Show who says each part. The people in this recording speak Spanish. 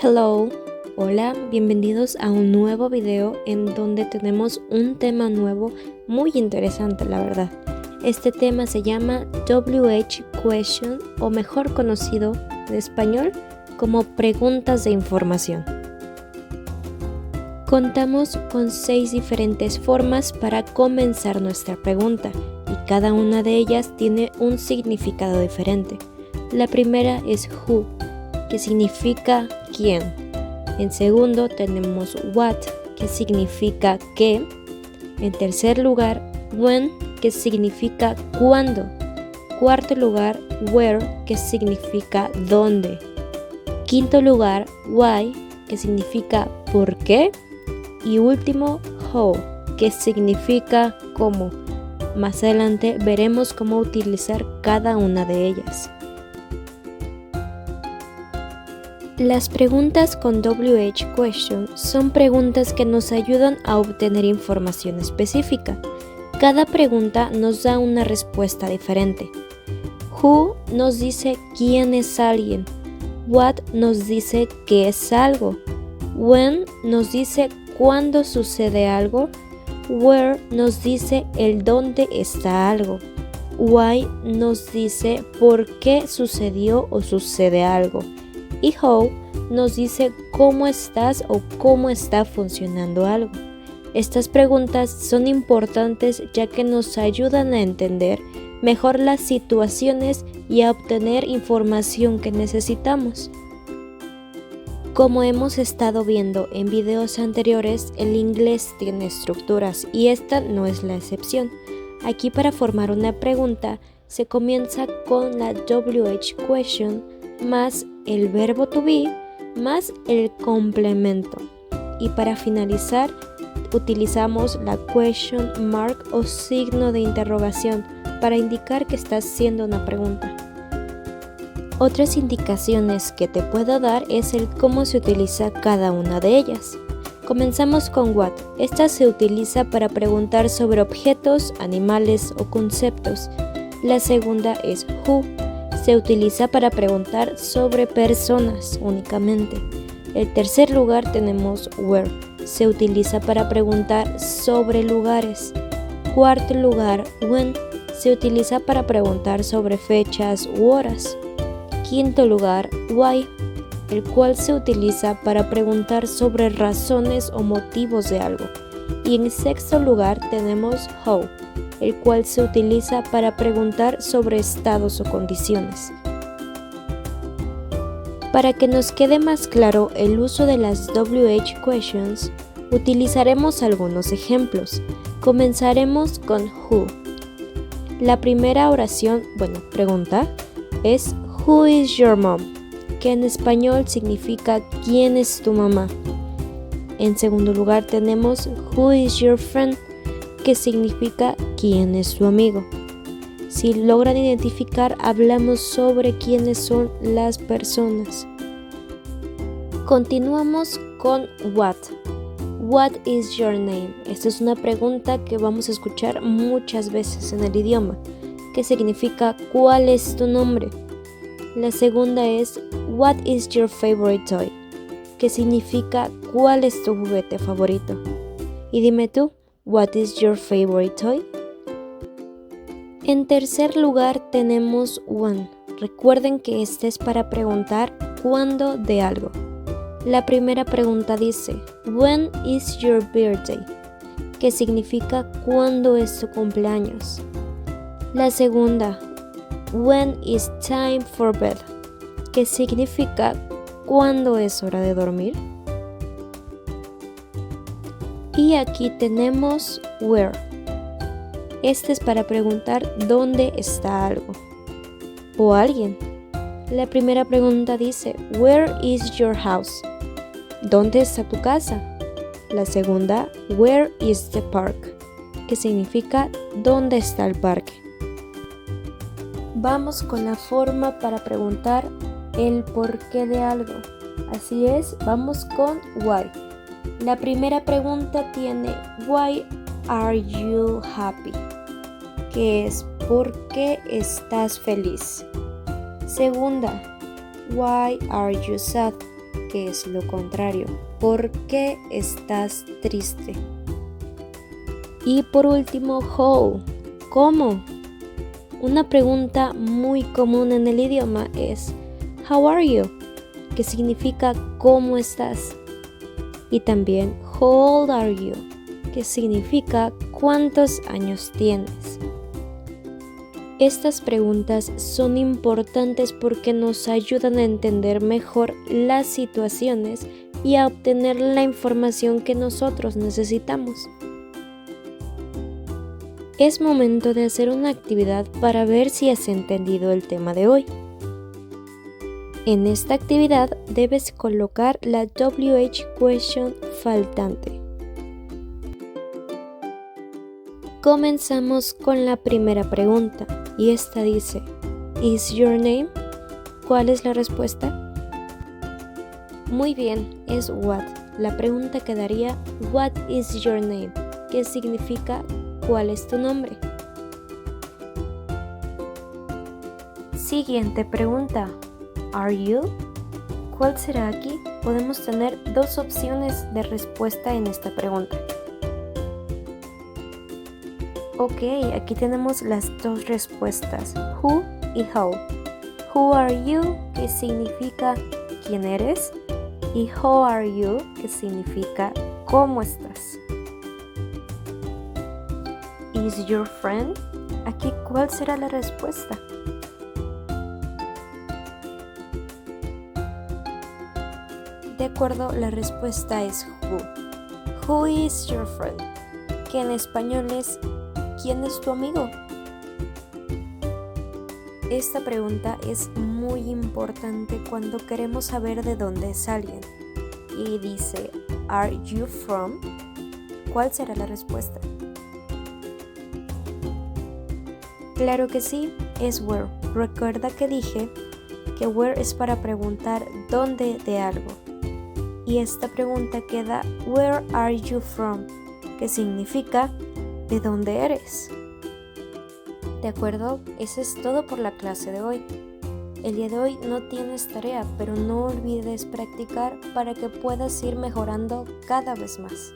Speaker 1: Hello, hola, bienvenidos a un nuevo video en donde tenemos un tema nuevo muy interesante, la verdad. Este tema se llama WH Question, o mejor conocido en español como preguntas de información. Contamos con 6 diferentes formas para comenzar nuestra pregunta y cada una de ellas tiene un significado diferente. La primera es who, que significa quién. En segundo tenemos what, que significa qué. En tercer lugar, when, que significa cuándo. Cuarto lugar, where, que significa dónde. Quinto lugar, why, que significa por qué. Y último, how, que significa cómo. Más adelante veremos cómo utilizar cada una de ellas. Las preguntas con WH Question son preguntas que nos ayudan a obtener información específica. Cada pregunta nos da una respuesta diferente. Who nos dice quién es alguien. What nos dice qué es algo. When nos dice cuándo sucede algo. Where nos dice el dónde está algo. Why nos dice por qué sucedió o sucede algo. Y how nos dice cómo estás o cómo está funcionando algo. Estas preguntas son importantes ya que nos ayudan a entender mejor las situaciones y a obtener información que necesitamos. Como hemos estado viendo en videos anteriores, el inglés tiene estructuras y esta no es la excepción. Aquí, para formar una pregunta se comienza con la WH question más el verbo to be más el complemento, y para finalizar utilizamos la question mark o signo de interrogación para indicar que estás haciendo una pregunta. Otras indicaciones que te puedo dar es el cómo se utiliza cada una de ellas. Comenzamos con what. Esta se utiliza para preguntar sobre objetos, animales o conceptos. La segunda es who. Se utiliza para preguntar sobre personas únicamente. En tercer lugar tenemos where. Se utiliza para preguntar sobre lugares. Cuarto lugar, when. Se utiliza para preguntar sobre fechas u horas. Quinto lugar, why, el cual se utiliza para preguntar sobre razones o motivos de algo. Y en sexto lugar tenemos how, el cual se utiliza para preguntar sobre estados o condiciones. Para que nos quede más claro el uso de las WH questions, utilizaremos algunos ejemplos. Comenzaremos con who. La primera oración, pregunta, es Who is your mom? Que en español significa ¿quién es tu mamá? En segundo lugar tenemos Who is your friend? Que significa ¿quién es tu amigo? Si logran identificar, hablamos sobre quiénes son las personas. Continuamos con what. What is your name? Esta es una pregunta que vamos a escuchar muchas veces en el idioma, que significa ¿cuál es tu nombre? La segunda es What is your favorite toy? Que significa ¿cuál es tu juguete favorito? Y dime tú, What is your favorite toy? En tercer lugar tenemos when. Recuerden que este es para preguntar ¿cuándo de algo? La primera pregunta dice When is your birthday? Que significa ¿cuándo es tu cumpleaños? La segunda, When is time for bed? Que significa ¿cuándo es hora de dormir? Y aquí tenemos where. Este es para preguntar dónde está algo o alguien. La primera pregunta dice Where is your house? ¿Dónde está tu casa? La segunda, Where is the park? Que significa ¿dónde está el parque? Vamos con la forma para preguntar el porqué de algo. Así es, vamos con why. La primera pregunta tiene Why are you happy? Que es ¿por qué estás feliz? Segunda, Why are you sad? que es lo contrario. ¿Por qué estás triste? Y por último, how, ¿cómo? Una pregunta muy común en el idioma es how are you, que significa ¿cómo estás? Y también how old are you, que significa ¿cuántos años tienes? Estas preguntas son importantes porque nos ayudan a entender mejor las situaciones y a obtener la información que nosotros necesitamos. Es momento de hacer una actividad para ver si has entendido el tema de hoy. En esta actividad debes colocar la WH question faltante. Comenzamos con la primera pregunta y esta dice, ¿Is your name? ¿Cuál es la respuesta? Muy bien, es what. La pregunta quedaría, What is your name? ¿Qué significa ¿cuál es tu nombre? Siguiente pregunta, ¿Are you? ¿Cuál será aquí? Podemos tener dos opciones de respuesta en esta pregunta. Ok, aquí tenemos las dos respuestas, who y how. Who are you, que significa quién eres, y how are you, que significa cómo estás. Is your friend? Aquí, ¿cuál será la respuesta? De acuerdo, la respuesta es who. Who is your friend? Que en español es ¿quién es tu amigo? Esta pregunta es muy importante cuando queremos saber de dónde es alguien. Y dice, ¿Are you from? ¿Cuál será la respuesta? Claro que sí, es where. Recuerda que dije que where es para preguntar dónde de algo. Y esta pregunta queda, Where are you from? Que significa ¿de dónde eres? ¿De acuerdo? Eso es todo por la clase de hoy. El día de hoy no tienes tarea, pero no olvides practicar para que puedas ir mejorando cada vez más.